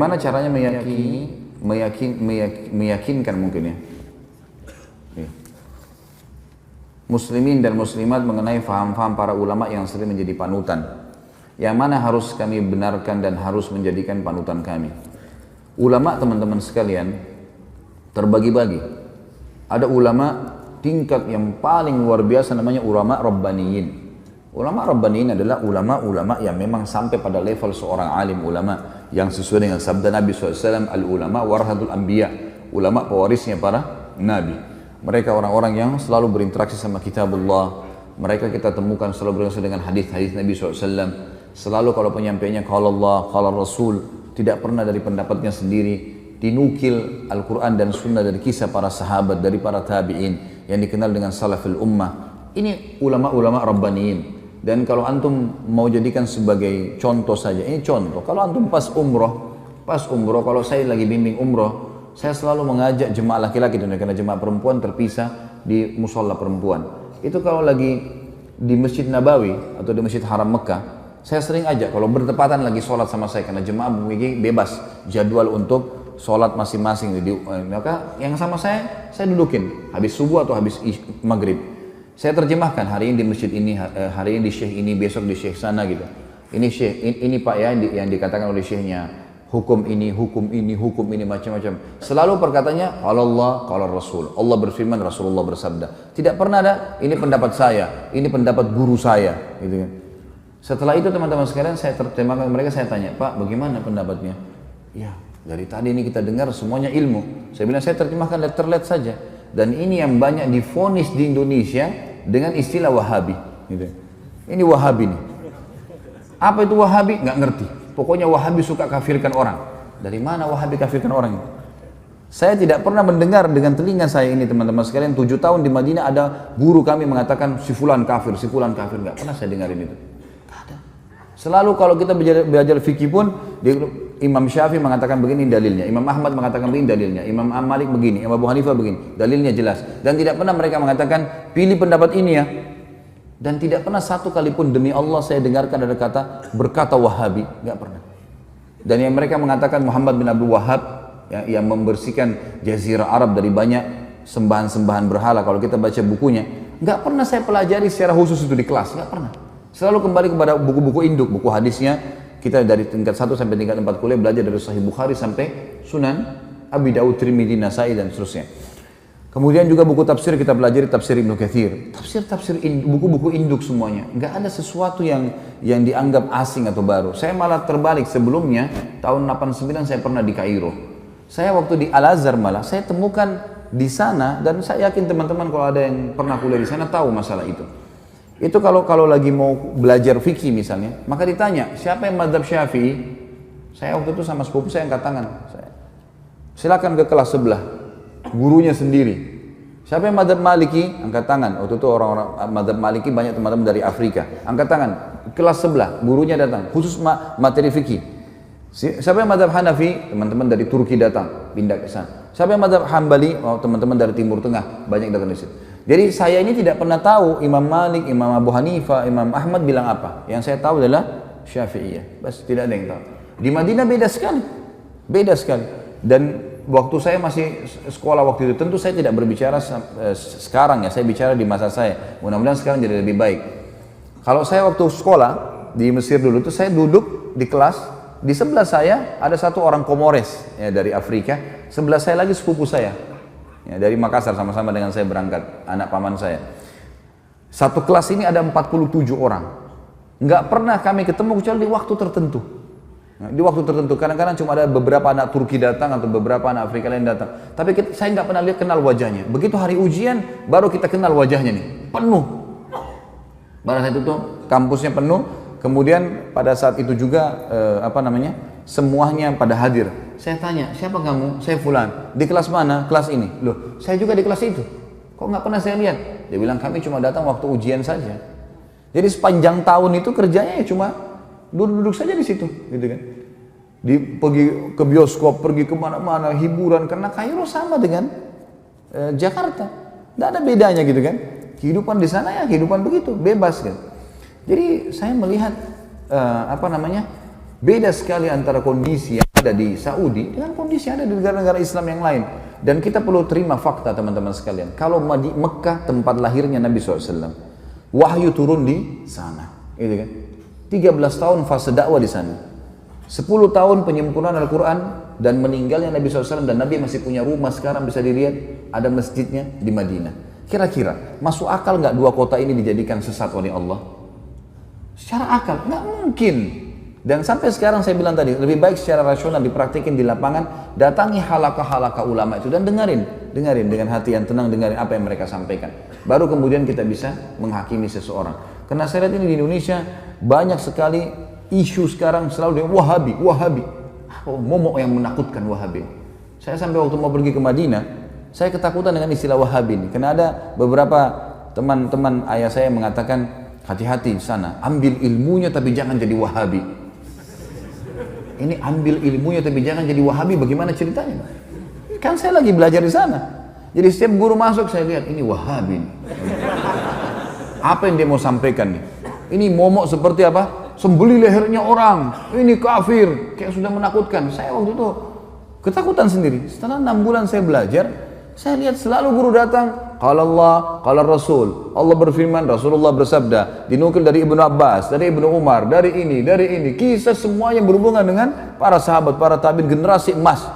Bagaimana caranya meyakinkan mungkin ya muslimin dan muslimat mengenai faham-faham para ulama yang sering menjadi panutan, yang mana harus kami benarkan dan harus menjadikan panutan kami. Ulama, teman-teman sekalian, terbagi-bagi. Ada ulama tingkat yang paling luar biasa, namanya ulama rabbaniyin. Ulama rabbaniyin adalah ulama-ulama yang memang sampai pada level seorang alim ulama, yang sesuai dengan sabda Nabi SAW, al-ulama warathatul anbiya, ulama pewarisnya para nabi. Mereka orang-orang yang selalu berinteraksi sama kitabullah. Mereka kita temukan selalu berinteraksi dengan hadis-hadis Nabi SAW. Selalu kalau penyampaiannya qala Allah, qala Rasul, tidak pernah dari pendapatnya sendiri, dinukil Al-Quran dan Sunnah dari kisah para sahabat, dari para tabi'in yang dikenal dengan salafil ummah. Ini ulama-ulama rabbaniyin. Dan kalau antum mau jadikan sebagai contoh saja, ini contoh. Kalau antum pas umroh, kalau saya lagi bimbing umroh, saya selalu mengajak jemaah laki-laki, dan karena jemaah perempuan terpisah di musola perempuan. Itu kalau lagi di Masjid Nabawi atau di Masjid Haram Mekah, saya sering ajak kalau bertepatan lagi sholat sama saya, karena jemaah memiliki bebas jadwal untuk sholat masing-masing. Maka yang sama saya dudukin habis subuh atau habis maghrib. Saya terjemahkan hari ini di masjid ini, hari ini di syekh ini, besok di syekh sana gitu. Ini syekh, ini pak ya yang dikatakan oleh syekhnya, hukum ini, macam-macam. Selalu perkataannya Allah, qala Rasul. Allah berfirman, Rasulullah bersabda. Tidak pernah ada ini pendapat saya, ini pendapat guru saya, gitu kan. Setelah itu teman-teman sekalian, saya terjemahkan mereka, saya tanya, Pak, bagaimana pendapatnya? Ya, dari tadi ini kita dengar semuanya ilmu. Saya bilang, saya terjemahkan letter-let saja. Dan ini yang banyak divonis di Indonesia dengan istilah Wahabi, gitu. Ini Wahabi nih. Apa itu Wahabi? Nggak ngerti. Pokoknya Wahabi suka kafirkan orang. Dari mana Wahabi kafirkan orang? Saya tidak pernah mendengar dengan telinga saya ini, teman-teman sekalian. 7 tahun di Madinah ada guru kami mengatakan si fulan kafir, si fulan kafir. Nggak pernah saya dengarin itu. Nggak ada. Selalu kalau kita belajar fikih pun, Imam Syafi'i mengatakan begini dalilnya, Imam Ahmad mengatakan begini dalilnya, Imam Malik begini, Imam Abu Hanifah begini, dalilnya jelas. Dan tidak pernah mereka mengatakan pilih pendapat ini ya. Dan tidak pernah satu kali pun demi Allah saya dengarkan ada kata berkata Wahabi, nggak pernah. Dan yang mereka mengatakan Muhammad bin Abdul Wahhab yang membersihkan Jazirah Arab dari banyak sembahan-sembahan berhala, kalau kita baca bukunya, nggak pernah saya pelajari secara khusus itu di kelas, nggak pernah. Selalu kembali kepada buku-buku induk, buku hadisnya. Kita dari tingkat 1 sampai tingkat 4 kuliah belajar dari Sahih Bukhari sampai Sunan Abi Dawud, Tirmidzi, Nasai dan seterusnya. Kemudian juga buku tafsir kita pelajari tafsir Ibnu Katsir, buku-buku induk semuanya. Enggak ada sesuatu yang dianggap asing atau baru. Saya malah terbalik, sebelumnya tahun 89 saya pernah di Kairo. Saya waktu di Al-Azhar malah saya temukan di sana, dan saya yakin teman-teman kalau ada yang pernah kuliah di sana tahu masalah itu. Itu kalau lagi mau belajar fikih misalnya, maka ditanya, siapa yang mazhab Syafi'i? Saya waktu itu sama sepupu saya angkat tangan. Silakan ke kelas sebelah, gurunya sendiri. Siapa yang mazhab Maliki? Angkat tangan. Waktu itu orang-orang mazhab Maliki banyak teman-teman dari Afrika. Angkat tangan, kelas sebelah, gurunya datang, khusus materi fikih. Siapa yang mazhab Hanafi? Teman-teman dari Turki datang, pindah ke sana. Siapa yang mazhab Hambali? Oh, teman-teman dari Timur Tengah, banyak datang di situ. Jadi saya ini tidak pernah tahu Imam Malik, Imam Abu Hanifah, Imam Ahmad bilang apa. Yang saya tahu adalah Syafi'iyah. Bas, tidak ada yang tahu. Di Madinah beda sekali. Beda sekali. Dan waktu saya masih sekolah waktu itu, tentu saya tidak berbicara sekarang ya. Saya bicara di masa saya. Mudah-mudahan sekarang jadi lebih baik. Kalau saya waktu sekolah di Mesir dulu itu, saya duduk di kelas. Di sebelah saya ada satu orang Komores ya, dari Afrika. Sebelah saya lagi sepupu saya. Ya, dari Makassar, sama-sama dengan saya berangkat, anak paman saya. Satu kelas ini ada 47 orang. Nggak pernah kami ketemu kecuali di waktu tertentu. Nah, di waktu tertentu, kadang-kadang cuma ada beberapa anak Turki datang atau beberapa anak Afrika lain datang. Tapi saya nggak pernah kenal wajahnya. Begitu hari ujian, baru kita kenal wajahnya nih. Penuh. Pada saat itu tuh kampusnya penuh. Kemudian pada saat itu juga semuanya pada hadir. Saya tanya, siapa kamu? Saya fulan. Di kelas mana? Kelas ini. Loh, saya juga di kelas itu. Kok nggak pernah saya lihat? Dia bilang, kami cuma datang waktu ujian saja. Jadi sepanjang tahun itu kerjanya ya cuma duduk-duduk saja di situ, gitu kan? Pergi ke bioskop, pergi kemana-mana, hiburan. Karena Kairo sama dengan Jakarta. Nggak ada bedanya gitu kan? Kehidupan di sana ya kehidupan begitu, bebas kan? Jadi saya melihat beda sekali antara kondisi yang ada di Saudi dengan kondisi yang ada di negara-negara Islam yang lain. Dan kita perlu terima fakta teman-teman sekalian. Kalau di Mekah tempat lahirnya Nabi SAW, wahyu turun di sana. Gitu kan? 13 tahun fase dakwah di sana. 10 tahun penyempurnaan Al-Quran dan meninggalnya Nabi SAW, dan Nabi masih punya rumah sekarang bisa dilihat, ada masjidnya di Madinah. Kira-kira masuk akal nggak dua kota ini dijadikan sesat oleh Allah? Secara akal nggak mungkin. Dan sampai sekarang saya bilang tadi, lebih baik secara rasional dipraktikin di lapangan, datangi halaqah-halaqah ulama itu dan dengerin dengan hati yang tenang, dengerin apa yang mereka sampaikan. Baru kemudian kita bisa menghakimi seseorang. Karena saya lihat ini di Indonesia banyak sekali isu sekarang selalu dengan Wahabi. Momok yang menakutkan Wahabi. Saya sampai waktu mau pergi ke Madinah, saya ketakutan dengan istilah Wahabi ini. Karena ada beberapa teman-teman ayah saya mengatakan, hati-hati di sana, ambil ilmunya tapi jangan jadi Wahabi. Ini ambil ilmunya tapi jangan jadi Wahabi, bagaimana ceritanya? Kan saya lagi belajar di sana. Jadi setiap guru masuk saya lihat, ini Wahabi. Apa yang dia mau sampaikan nih? Ini momok seperti apa? Sembeli lehernya orang, ini kafir, kayak sudah menakutkan. Saya waktu itu ketakutan sendiri. Setelah 6 bulan saya belajar, saya lihat selalu guru datang, qala Allah, qala Rasul. Allah berfirman, Rasulullah bersabda, dinukil dari Ibnu Abbas, dari Ibnu Umar, dari ini. Kisah semua yang berhubungan dengan para sahabat, para tabi'in, generasi emas.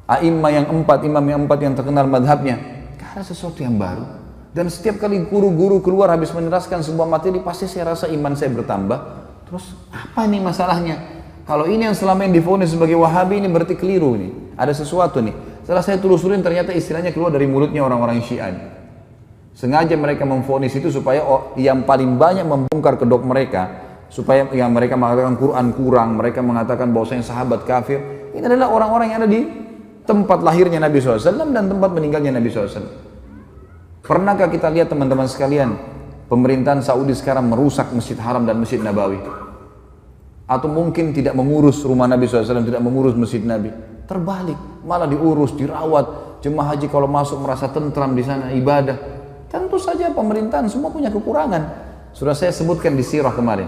A'immah yang 4, imam yang 4 yang terkenal madhabnya. Karena sesuatu yang baru. Dan setiap kali guru-guru keluar habis meneraskan sebuah materi, pasti saya rasa iman saya bertambah. Terus apa ini masalahnya? Kalau ini yang selama ini divonis sebagai Wahabi, ini berarti keliru nih. Ada sesuatu nih. Setelah saya telusurin, ternyata istilahnya keluar dari mulutnya orang-orang Syiah. Sengaja mereka memvonis itu supaya yang paling banyak membongkar kedok mereka, supaya yang mereka mengatakan Quran kurang, mereka mengatakan bahwasanya sahabat kafir. Ini adalah orang-orang yang ada di tempat lahirnya Nabi SAW dan tempat meninggalnya Nabi SAW. Pernahkah kita lihat teman-teman sekalian, pemerintahan Saudi sekarang merusak Masjid Haram dan Masjid Nabawi? Atau mungkin tidak mengurus rumah Nabi SAW, tidak mengurus Masjid Nabi? Terbalik, malah diurus, dirawat. Jemaah haji kalau masuk merasa tentram di sana, ibadah. Tentu saja pemerintahan semua punya kekurangan. Sudah saya sebutkan di sirah kemarin.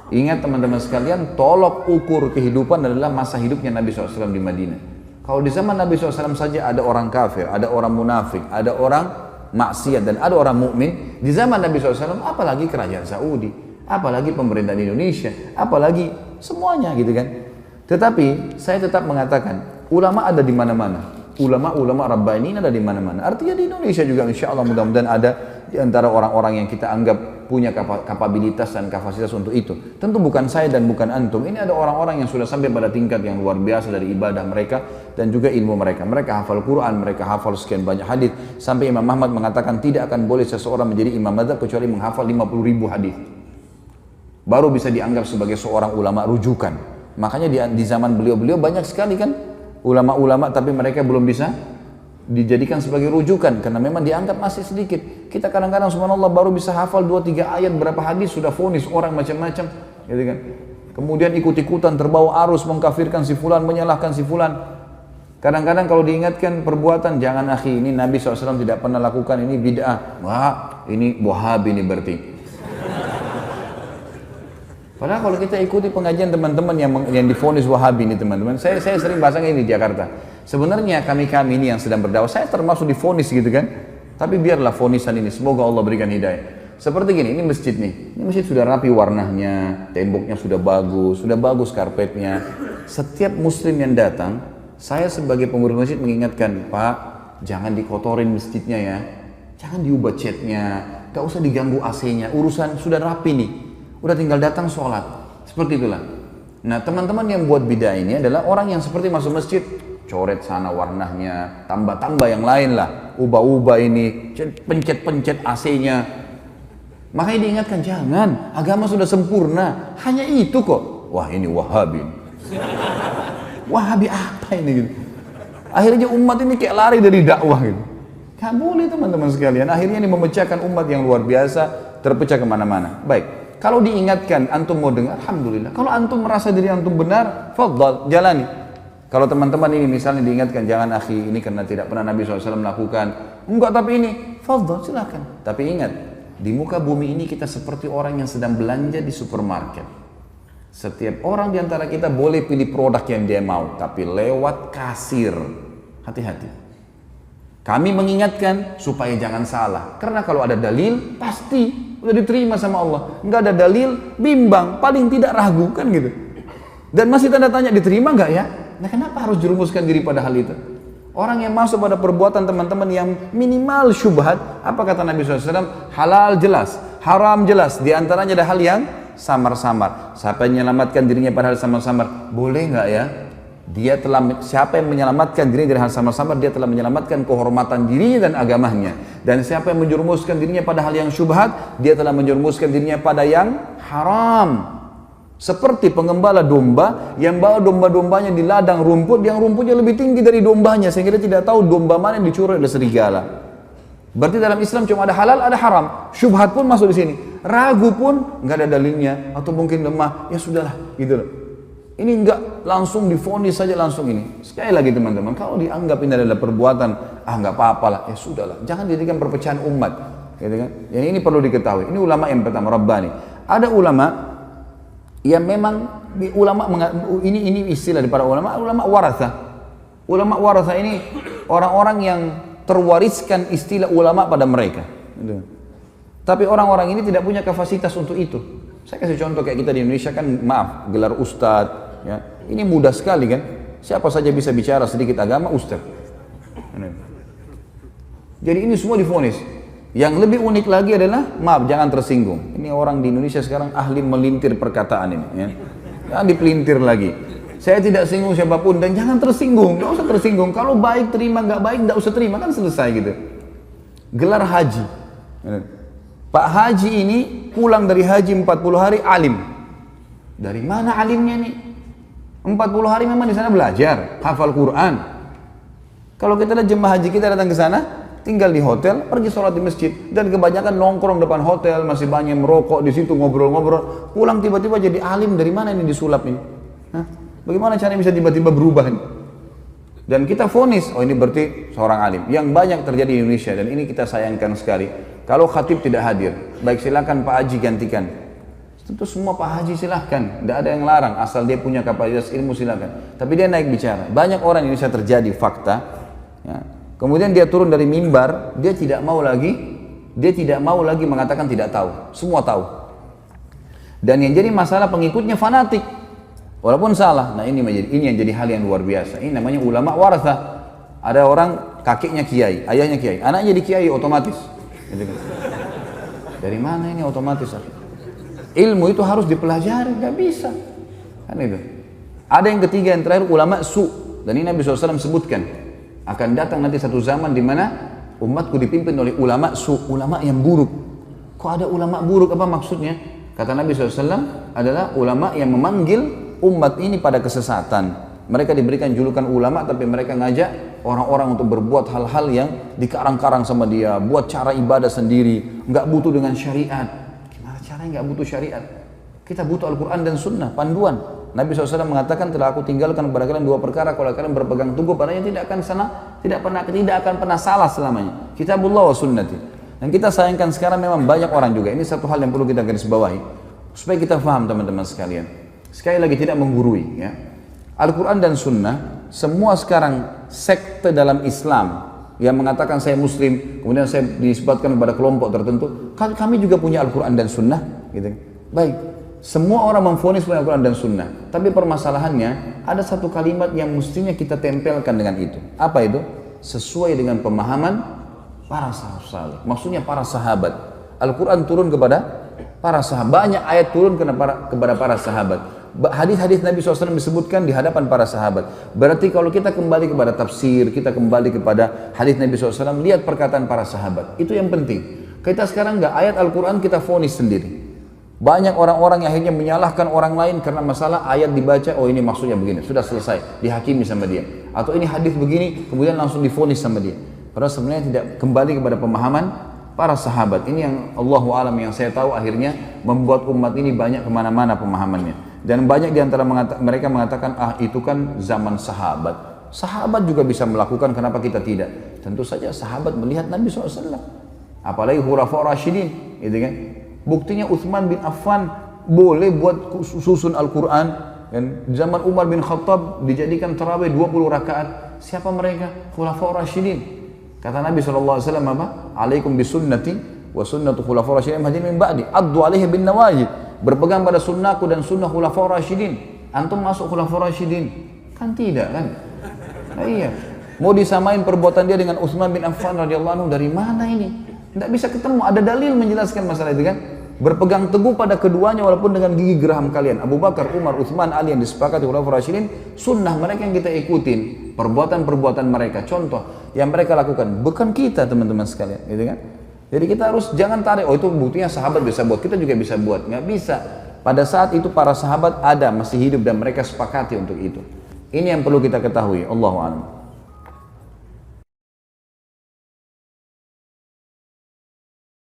Ingat teman-teman sekalian, tolok ukur kehidupan adalah masa hidupnya Nabi SAW di Madinah. Kalau di zaman Nabi SAW saja ada orang kafir, ada orang munafik, ada orang maksiat, dan ada orang mukmin. Di zaman Nabi SAW, apalagi kerajaan Saudi, apalagi pemerintahan Indonesia, apalagi semuanya gitu kan. Tetapi saya tetap mengatakan ulama ada di mana-mana. Ulama-ulama Rabbani ada di mana-mana. Artinya di Indonesia juga insya Allah mudah-mudahan ada di antara orang-orang yang kita anggap punya kapabilitas dan kapasitas untuk itu. Tentu bukan saya dan bukan antum. Ini ada orang-orang yang sudah sampai pada tingkat yang luar biasa dari ibadah mereka dan juga ilmu mereka. Mereka hafal Quran, mereka hafal sekian banyak hadis. Sampai Imam Ahmad mengatakan tidak akan boleh seseorang menjadi imam madzhab kecuali menghafal 50.000 hadis. Baru bisa dianggap sebagai seorang ulama rujukan. Makanya di zaman beliau-beliau banyak sekali kan ulama-ulama, tapi mereka belum bisa dijadikan sebagai rujukan karena memang dianggap masih sedikit. Kita kadang-kadang subhanallah baru bisa hafal 2-3 ayat, berapa hadis sudah vonis orang macam-macam, gitu kan. Kemudian ikut-ikutan terbawa arus mengkafirkan si fulan, menyalahkan si fulan. Kadang-kadang kalau diingatkan perbuatan, jangan akhi, ini Nabi SAW tidak pernah lakukan, ini bid'ah. Wah, ini Wahabi ini berarti. Padahal kalau kita ikuti pengajian teman-teman yang divonis Wahabi ini teman-teman, saya sering bahasanya ini di Jakarta. Sebenarnya kami ini yang sedang berdakwah, saya termasuk divonis gitu kan. Tapi biarlah vonisan ini, semoga Allah berikan hidayah. Seperti gini, ini masjid nih. Ini masjid sudah rapi warnanya, temboknya sudah bagus karpetnya. Setiap muslim yang datang, saya sebagai pengurus masjid mengingatkan, Pak, jangan dikotorin masjidnya ya. Jangan diubah catnya, gak usah diganggu AC-nya, urusan sudah rapi nih. Udah tinggal datang sholat, seperti itulah. Nah teman-teman yang buat bid'ah ini adalah orang yang seperti masuk masjid, coret sana warnanya, tambah-tambah yang lain lah, ubah-ubah ini, pencet-pencet AC-nya. Makanya diingatkan, jangan, agama sudah sempurna, hanya itu kok. Wah ini Wahabi. Wahabi apa ini gitu. Akhirnya umat ini kayak lari dari dakwah gitu. Gak boleh teman-teman sekalian, akhirnya ini memecahkan umat yang luar biasa, terpecah kemana-mana. Baik. Kalau diingatkan, antum mau dengar, alhamdulillah. Kalau antum merasa diri antum benar, fadhal, jalani. Kalau teman-teman ini misalnya diingatkan, jangan akhi, ini karena tidak pernah Nabi SAW melakukan. Enggak, tapi ini, fadhal, silakan. Tapi ingat, di muka bumi ini kita seperti orang yang sedang belanja di supermarket. Setiap orang di antara kita boleh pilih produk yang dia mau, tapi lewat kasir. Hati-hati. Kami mengingatkan supaya jangan salah. Karena kalau ada dalil, pasti udah diterima sama Allah. Enggak ada dalil, bimbang, paling tidak ragu, kan gitu. Dan masih tanda tanya, diterima enggak ya? Nah, kenapa harus jerumuskan diri pada hal itu? Orang yang masuk pada perbuatan teman-teman yang minimal syubhat, apa kata Nabi SAW? Halal jelas, haram jelas. Di antaranya ada hal yang samar-samar. Siapa yang menyelamatkan dirinya pada hal samar-samar? Boleh nggak ya? Siapa yang menyelamatkan dirinya dari hal samar-samar, dia telah menyelamatkan kehormatan dirinya dan agamanya. Dan siapa yang menjerumuskan dirinya pada hal yang syubhat, dia telah menjerumuskan dirinya pada yang haram. Seperti pengembala domba yang bawa domba-dombanya di ladang rumput, yang rumputnya lebih tinggi dari dombanya, sehingga dia tidak tahu domba mana yang dicuri oleh serigala. Berarti dalam Islam cuma ada halal, ada haram. Syubhat pun masuk di sini. Ragu pun nggak ada dalilnya, atau mungkin lemah, ya sudahlah, gitu loh. Ini nggak langsung divonis saja langsung ini. Sekali lagi teman-teman, kalau dianggap ini adalah perbuatan, nggak apa-apa lah, ya sudahlah. Jangan jadikan perpecahan umat, gitu kan? Yang ini perlu diketahui. Ini ulama yang pertama, Rabbani. Ada ulama yang memang ini istilah di para ulama waratha. Ulama waratha ini orang-orang yang terwariskan istilah ulama pada mereka. Tapi orang-orang ini tidak punya kapasitas untuk itu. Saya kasih contoh kayak kita di Indonesia kan, maaf, gelar ustadz, ya. Ini mudah sekali kan. Siapa saja bisa bicara sedikit agama, ustadz. Jadi ini semua divonis. Yang lebih unik lagi adalah, maaf jangan tersinggung. Ini orang di Indonesia sekarang ahli melintir perkataan ini. Ya. Jangan dipelintir lagi. Saya tidak singgung siapapun dan jangan tersinggung. Nggak usah tersinggung. Kalau baik terima, nggak baik nggak usah terima, kan selesai gitu. Gelar haji. Pak Haji ini pulang dari haji 40 hari alim. Dari mana alimnya nih? 40 hari memang di sana belajar, hafal Quran. Kalau kita lihat jemaah haji kita datang ke sana, tinggal di hotel, pergi sholat di masjid, dan kebanyakan nongkrong depan hotel, masih banyak merokok di situ, ngobrol-ngobrol. Pulang tiba-tiba jadi alim, dari mana ini disulap ini? Hah? Bagaimana caranya bisa tiba-tiba berubah ini? Dan kita vonis, oh ini berarti seorang alim. Yang banyak terjadi di Indonesia, dan ini kita sayangkan sekali. Kalau khatib tidak hadir, baik silakan Pak Haji gantikan. Tentu semua Pak Haji silahkan, tidak ada yang larang, asal dia punya kapasitas ilmu silakan. Tapi dia naik bicara. Banyak orang di Indonesia terjadi fakta. Ya. Kemudian dia turun dari mimbar, dia tidak mau lagi mengatakan tidak tahu. Semua tahu. Dan yang jadi masalah pengikutnya fanatik, walaupun salah. Nah ini yang jadi hal yang luar biasa. Ini namanya ulama waratha. Ada orang kakeknya kiai, ayahnya kiai, anaknya jadi kiai otomatis. Dari mana ini otomatis? Ilmu itu harus dipelajari, nggak bisa. Kan itu. Ada yang ketiga, yang terakhir, ulama su. Dan ini Nabi SAW sebutkan, akan datang nanti satu zaman di mana umatku dipimpin oleh ulama su, ulama yang buruk. Kok ada ulama buruk, apa maksudnya? Kata Nabi SAW adalah ulama yang memanggil umat ini pada kesesatan. Mereka diberikan julukan ulama, tapi mereka ngajak orang-orang untuk berbuat hal-hal yang dikarang-karang sama dia, buat cara ibadah sendiri, nggak butuh dengan syariat. Gimana caranya nggak butuh syariat? Kita butuh Al-Quran dan Sunnah, panduan. Nabi SAW mengatakan, telah aku tinggalkan kepada kalian dua perkara, kalau kalian berpegang teguh padanya tidak akan pernah salah selamanya. Kitabullah wa sunnati. Dan kita sayangkan sekarang memang banyak orang juga. Ini satu hal yang perlu kita garis bawahi, supaya kita paham teman-teman sekalian. Sekali lagi tidak menggurui, ya. Al-Quran dan Sunnah, semua sekarang sekte dalam Islam yang mengatakan saya Muslim, kemudian saya disebutkan kepada kelompok tertentu, kami juga punya Al-Quran dan Sunnah, gitu. Baik, semua orang memvonis punya Al-Quran dan Sunnah, tapi permasalahannya ada satu kalimat yang mestinya kita tempelkan dengan itu. Apa itu? Sesuai dengan pemahaman para sahabat. Maksudnya para sahabat. Al-Quran turun kepada para sahabat, banyak ayat turun kepada para sahabat. Hadis-hadis Nabi SAW disebutkan di hadapan para sahabat. Berarti kalau kita kembali kepada tafsir, kita kembali kepada hadis Nabi SAW, lihat perkataan para sahabat. Itu yang penting. Kita sekarang nggak ayat Al-Quran kita vonis sendiri. Banyak orang-orang yang akhirnya menyalahkan orang lain karena masalah ayat dibaca, oh ini maksudnya begini, sudah selesai, dihakimi sama dia. Atau ini hadis begini, kemudian langsung divonis sama dia. Padahal sebenarnya tidak kembali kepada pemahaman para sahabat. Ini yang Allahu alam, yang saya tahu akhirnya membuat umat ini banyak kemana-mana pemahamannya. Dan banyak di antara mereka mengatakan, itu kan zaman sahabat. Sahabat juga bisa melakukan, kenapa kita tidak? Tentu saja sahabat melihat Nabi SAW. Apalagi khulafa rasyidin, gitu kan? Buktinya Utsman bin Affan boleh buat susun Al-Quran. Dan zaman Umar bin Khattab dijadikan tarawih 20 rakaat. Siapa mereka? Khulafaur Rasyidin. Kata Nabi SAW apa? Alaikum bisunnati wa sunnatu khulafaur Rasyidin mahdin min ba'di. Addu alaihi bin nawajid. Berpegang pada sunnahku dan sunnah khulafaur Rasyidin. Antum masuk khulafaur Rasyidin? Kan tidak kan? Nah, iya. Mau disamain perbuatan dia dengan Utsman bin Affan radhiyallahu anhu, dari mana ini? Tidak bisa ketemu, ada dalil menjelaskan masalah itu kan? Berpegang teguh pada keduanya walaupun dengan gigi geraham kalian. Abu Bakar, Umar, Utsman, Ali yang disepakati khulafaur Rasyidin, sunnah mereka yang kita ikutin, perbuatan-perbuatan mereka, contoh yang mereka lakukan, bukan kita teman-teman sekalian, gitu kan? Jadi kita harus jangan tarik, oh itu buktinya sahabat bisa buat, kita juga bisa buat, nggak bisa. Pada saat itu para sahabat ada, masih hidup dan mereka sepakati untuk itu. Ini yang perlu kita ketahui, Allahu a'lam.